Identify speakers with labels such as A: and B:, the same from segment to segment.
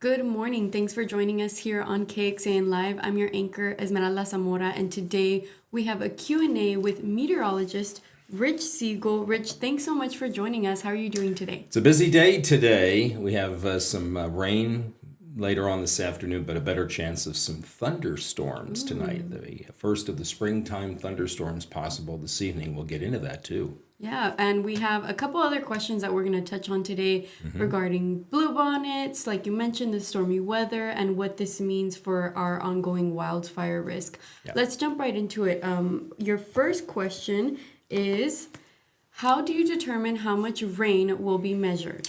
A: Good morning. Thanks for joining us here on KXAN Live. I'm your anchor, Esmeralda Zamora, and today we have a Q&A with meteorologist Rich Segal. Rich, thanks so much for joining us. How are you doing today?
B: It's a busy day today. We have some rain later on this afternoon, but a better chance of some thunderstorms tonight. The first of the springtime thunderstorms possible this evening. We'll get into that too.
A: Yeah, and we have a couple other questions that we're going to touch on today regarding bluebonnets, like you mentioned, the stormy weather, and what this means for our ongoing wildfire risk.
B: Yeah.
A: Let's jump right into it. Your first question is, how do you determine how much rain will be measured?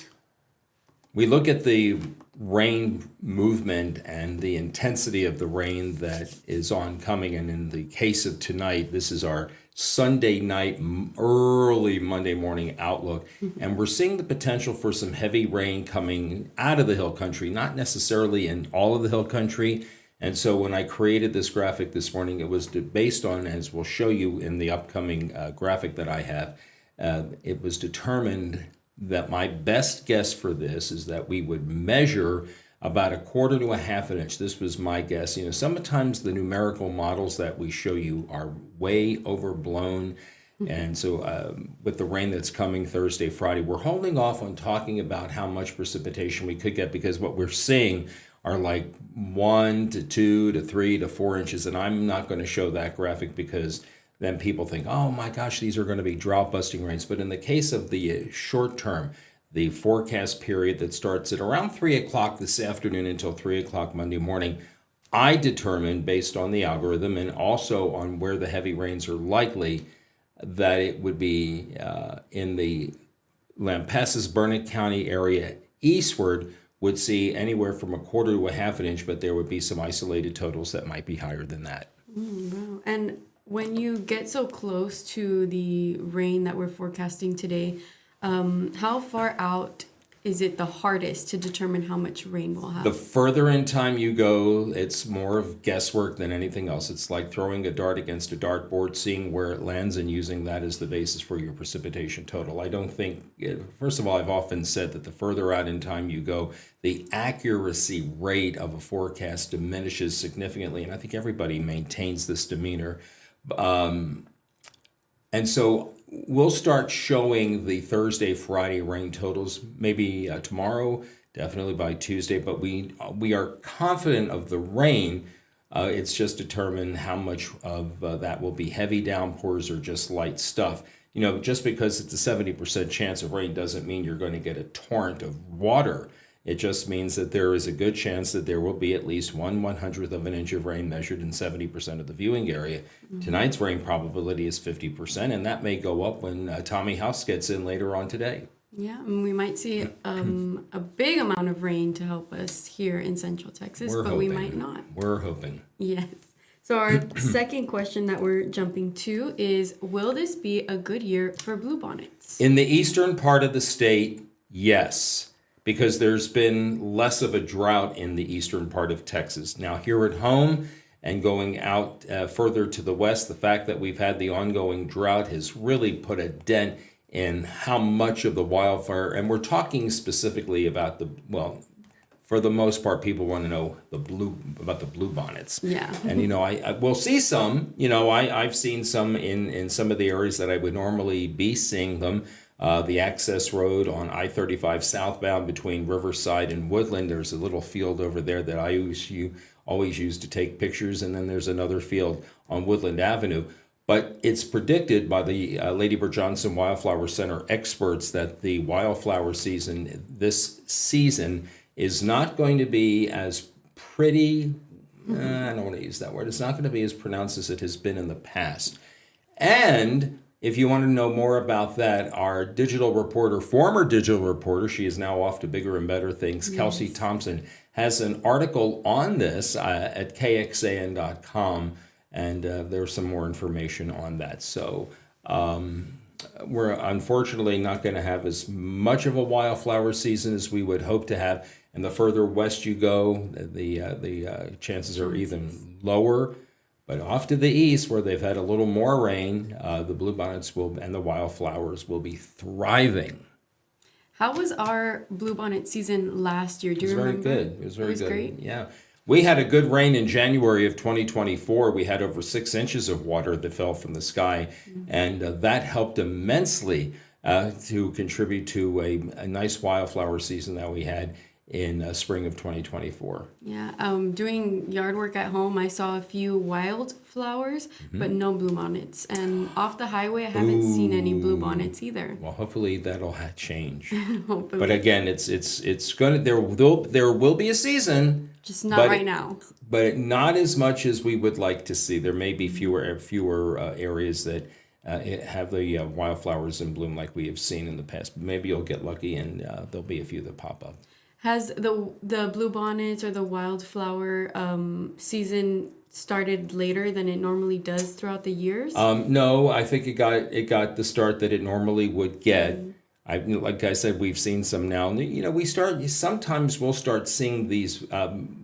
B: We look at the rain movement and the intensity of the rain that is oncoming. And in the case of tonight, this is our Sunday night, early Monday morning outlook. And we're seeing the potential for some heavy rain coming out of the hill country, not necessarily in all of the hill country. And so when I created this graphic this morning, it was based on, as we'll show you in the upcoming graphic that I have, it was determined that my best guess for this is that we would measure about 1/4 to 1/2 inch. This was my guess. You know, sometimes the numerical models that we show you are way overblown. And so with the rain that's coming Thursday, Friday, we're holding off on talking about how much precipitation we could get because what we're seeing are like 1 to 2 to 3 to 4 inches. And I'm not going to show that graphic because then people think, oh my gosh, these are going to be drought busting rains. But in the case of the short term, the forecast period that starts at around 3 o'clock this afternoon until 3 o'clock Monday morning, I determined based on the algorithm and also on where the heavy rains are likely that it would be in the Lampasas, Burnett County area eastward would see anywhere from 1/4 to 1/2 inch, but there would be some isolated totals that might be higher than that.
A: Wow. And when you get so close to the rain that we're forecasting today, how far out is it the hardest to determine how much rain we'll have?
B: The further in time you go, it's more of guesswork than anything else. It's like throwing a dart against a dartboard, seeing where it lands and using that as the basis for your precipitation total. I don't think, first of all, I've often said that the further out in time you go, the accuracy rate of a forecast diminishes significantly. And I think everybody maintains this demeanor. And so we'll start showing the Thursday, Friday rain totals maybe tomorrow, definitely by Tuesday, but we are confident of the rain. It's just determined how much of that will be heavy downpours or just light stuff. You know, just because it's a 70% chance of rain doesn't mean you're going to get a torrent of water. It just means that there is a good chance that there will be at least 1/100th of an inch of rain measured in 70% of the viewing area. Tonight's rain probability is 50%, and that may go up when Tommy House gets in later on today.
A: Yeah, and we might see a big amount of rain to help us here in Central Texas, but we might not.
B: We're hoping.
A: Yes. So our second question that we're jumping to is, will this be a good year for bluebonnets?
B: In the eastern part of the state, yes, because there's been less of a drought in the eastern part of Texas. Now, here at home and going out further to the west, the fact that we've had the ongoing drought has really put a dent in how much of the wildfire, and we're talking specifically about for the most part, people want to know about the bluebonnets.
A: Yeah.
B: And, you know, I will see some, you know, I've seen some in some of the areas that I would normally be seeing them. The access road on I-35 southbound between Riverside and Woodland. There's a little field over there that I always use to take pictures. And then there's another field on Woodland Avenue. But it's predicted by the Lady Bird Johnson Wildflower Center experts that the wildflower season this season is not going to be as pretty. I don't want to use that word. It's not going to be as pronounced as it has been in the past. And if you want to know more about that, our digital reporter, former digital reporter, she is now off to bigger and better things, yes. Kelsey Thompson, has an article on this at kxan.com, and there's some more information on that. So we're unfortunately not going to have as much of a wildflower season as we would hope to have. And the further west you go, the chances are even lower. But off to the east, where they've had a little more rain, the bluebonnets and the wildflowers will be thriving.
A: How was our bluebonnet season last year? Do you remember?
B: Very good. It was very good.
A: Great.
B: Yeah. We had a good rain in January of 2024. We had over 6 inches of water that fell from the sky, and that helped immensely to contribute to a nice wildflower season that we had in spring of 2024.
A: Yeah, doing yard work at home, I saw a few wildflowers, but no bluebonnets. And off the highway, I haven't seen any bluebonnets either.
B: Well, hopefully that'll change.
A: Hopefully.
B: But again, it's gonna there will be a season,
A: Just not
B: but
A: right now.
B: but not as much as we would like to see. There may be fewer areas that have the wildflowers in bloom like we have seen in the past. Maybe you'll get lucky and there'll be a few that pop up.
A: Has the bluebonnets or the wildflower season started later than it normally does throughout the years?
B: No, I think it got the start that it normally would get. Like I said, we've seen some now. Sometimes we'll start seeing these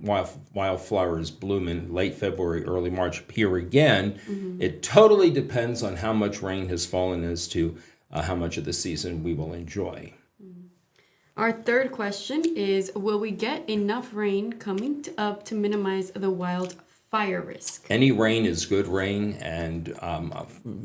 B: wildflowers bloom in late February, early March here again. It totally depends on how much rain has fallen as to how much of the season we will enjoy.
A: Our third question is, will we get enough rain coming up to minimize the wildfire risk?
B: Any rain is good rain, and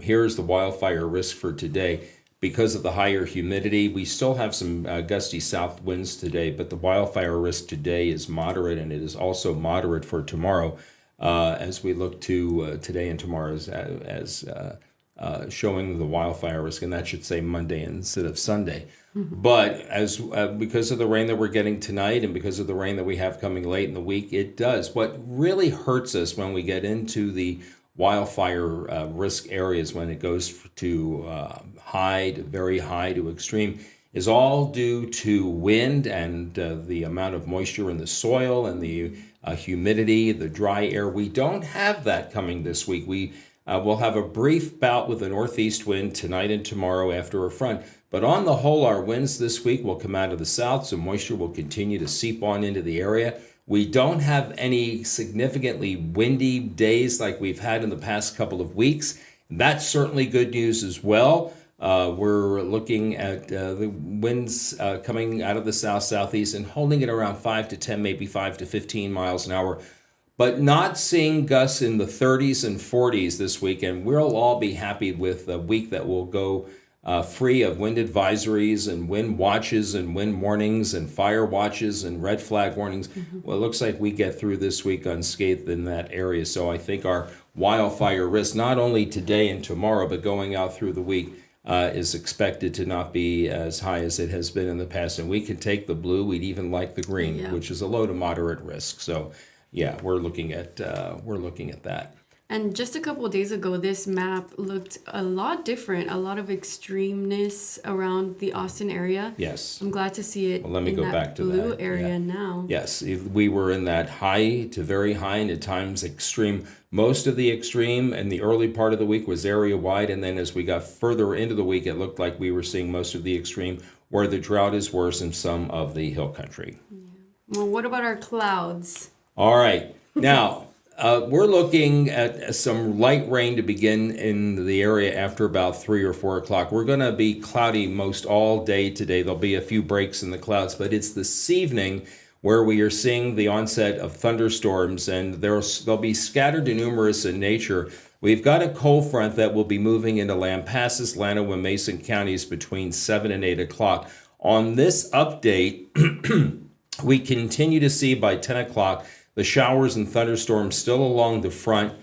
B: here's the wildfire risk for today. Because of the higher humidity, we still have some gusty south winds today, but the wildfire risk today is moderate, and it is also moderate for tomorrow as we look to today and tomorrow as showing the wildfire risk, and that should say Monday instead of Sunday. But as because of the rain that we're getting tonight and because of the rain that we have coming late in the week, it does. What really hurts us when we get into the wildfire risk areas, when it goes to high to very high to extreme, is all due to wind and the amount of moisture in the soil and the humidity, the dry air. We don't have that coming this week. We will have a brief bout with a northeast wind tonight and tomorrow after a front. But on the whole, our winds this week will come out of the south, so moisture will continue to seep on into the area. We don't have any significantly windy days like we've had in the past couple of weeks. That's certainly good news as well. We're looking at the winds coming out of the south-southeast and holding it around 5 to 10, maybe 5 to 15 miles an hour, but not seeing gusts in the 30s and 40s this week. And we'll all be happy with a week that will go free of wind advisories and wind watches and wind warnings and fire watches and red flag warnings. Well, it looks like we get through this week unscathed in that area. So I think our wildfire risk, not only today and tomorrow, but going out through the week, is expected to not be as high as it has been in the past. And we can take the blue, we'd even like the green, which is a low to moderate risk. So yeah, we're looking at that.
A: And just a couple of days ago, this map looked a lot different, a lot of extremeness around the Austin area.
B: Yes.
A: I'm glad to see it
B: Let me
A: in
B: go
A: that
B: back to
A: blue
B: that.
A: area now.
B: Yes, we were in that high to very high and at times extreme. Most of the extreme in the early part of the week was area wide, and then as we got further into the week, it looked like we were seeing most of the extreme where the drought is worse in some of the hill country.
A: Well, what about our clouds?
B: All right. Now, we're looking at some light rain to begin in the area after about 3 or 4 o'clock. We're going to be cloudy most all day today. There'll be a few breaks in the clouds, but it's this evening where we are seeing the onset of thunderstorms, and they'll be scattered and numerous in nature. We've got a cold front that will be moving into Lampasas, Llano, and Mason counties between 7 and 8 o'clock. On this update, we continue to see by 10 o'clock the showers and thunderstorms still along the front,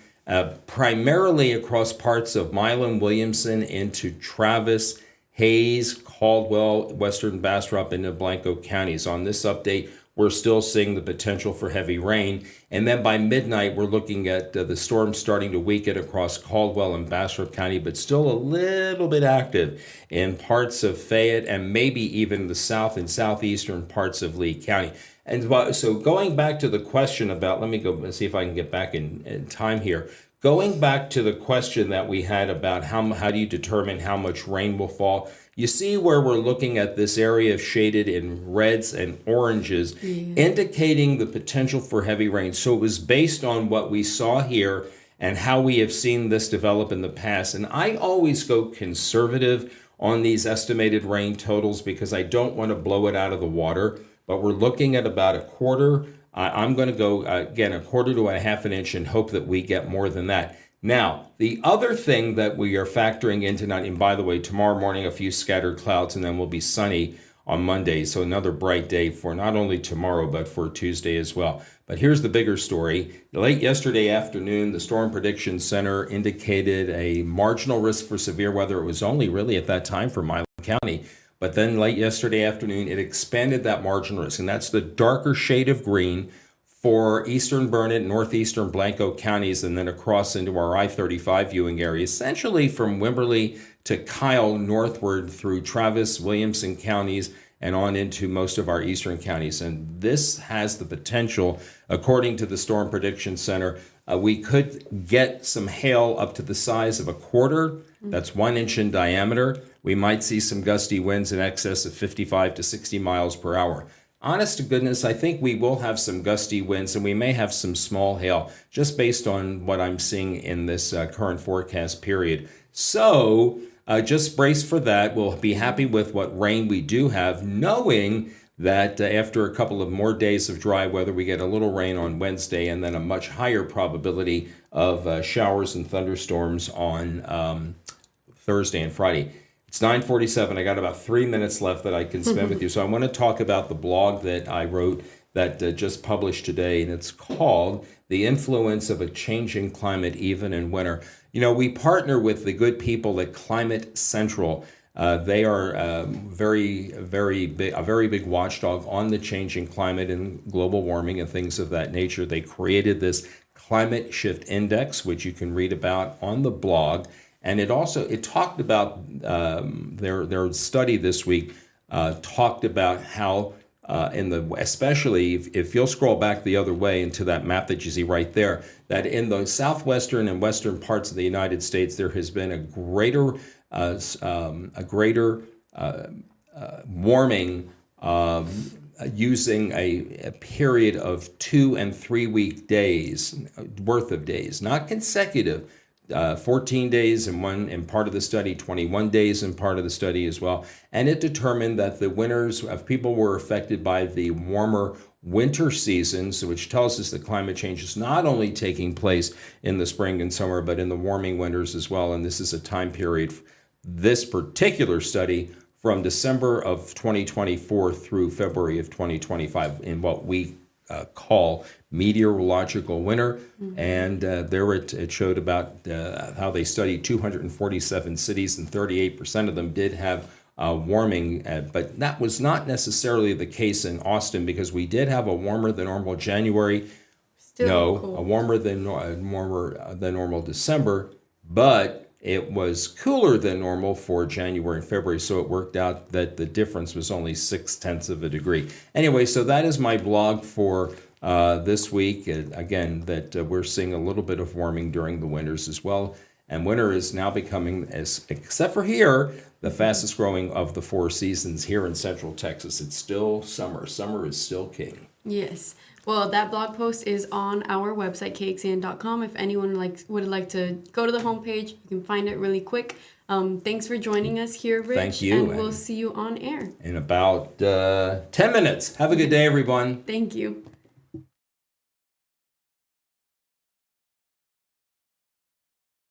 B: primarily across parts of Milan, Williamson, into Travis, Hayes, Caldwell, Western Bastrop, and Blanco counties. On this update, we're still seeing the potential for heavy rain. And then by midnight, we're looking at the storm starting to weaken across Caldwell and Bastrop County, but still a little bit active in parts of Fayette and maybe even the south and southeastern parts of Lee County. And so going back to the question about, let me go and see if I can get back in time here. Going back to the question that we had about how do you determine how much rain will fall? You see where we're looking at this area shaded in reds and oranges, indicating the potential for heavy rain. So it was based on what we saw here and how we have seen this develop in the past. And I always go conservative on these estimated rain totals because I don't want to blow it out of the water, but we're looking at about a quarter. I'm going to go, again, a quarter to a half an inch and hope that we get more than that. Now, the other thing that we are factoring in tonight, and by the way, tomorrow morning, a few scattered clouds, and then we'll be sunny on Monday. So another bright day for not only tomorrow, but for Tuesday as well. But here's the bigger story. Late yesterday afternoon, the Storm Prediction Center indicated a marginal risk for severe weather. It was only really at that time for Milam County. But then late yesterday afternoon, it expanded that marginal risk. And that's the darker shade of green for eastern Burnett, northeastern Blanco counties, and then across into our I-35 viewing area, essentially from Wimberley to Kyle northward through Travis, Williamson counties, and on into most of our eastern counties. And this has the potential, according to the Storm Prediction Center, we could get some hail up to the size of a quarter. That's 1 inch in diameter. We might see some gusty winds in excess of 55 to 60 miles per hour. Honest to goodness, I think we will have some gusty winds and we may have some small hail just based on what I'm seeing in this current forecast period. So just brace for that. We'll be happy with what rain we do have, knowing that after a couple of more days of dry weather, we get a little rain on Wednesday and then a much higher probability of showers and thunderstorms on Thursday and Friday. It's 9:47. I got about 3 minutes left that I can spend with you. So I want to talk about the blog that I wrote that just published today, and it's called The Influence of a Changing Climate Even in Winter. You know, we partner with the good people at Climate Central. They are a very big watchdog on the changing climate and global warming and things of that nature. They created this Climate Shift Index, which you can read about on the blog. And it talked about their study this week talked about how especially if you'll scroll back the other way into that map that you see right there, that in the southwestern and western parts of the United States there has been a greater warming using a period of 2 and 3 week days worth of days, not consecutive. 14 days in part of the study, 21 days in part of the study as well. And it determined that the winters of people were affected by the warmer winter seasons, which tells us that climate change is not only taking place in the spring and summer, but in the warming winters as well. And this is a time period, this particular study, from December of 2024 through February of 2025 in what we call meteorological winter. And there it showed about how they studied 247 cities and 38% of them did have warming, but that was not necessarily the case in Austin because we did have a warmer than normal January. Still cold. A warmer than normal December, but it was cooler than normal for January and February, so it worked out that the difference was only 0.6 of a degree. Anyway, so that is my blog for this week. Again, that we're seeing a little bit of warming during the winters as well. And winter is now becoming, except for here, the fastest growing of the 4 seasons here in Central Texas. It's still summer. Summer is still king.
A: Yes. Well, that blog post is on our website, kxan.com. If anyone would like to go to the homepage, you can find it really quick. Thanks for joining us here, Rich.
B: Thank you.
A: And we'll see you on air.
B: In about 10 minutes. Have a good day, everyone.
A: Thank you.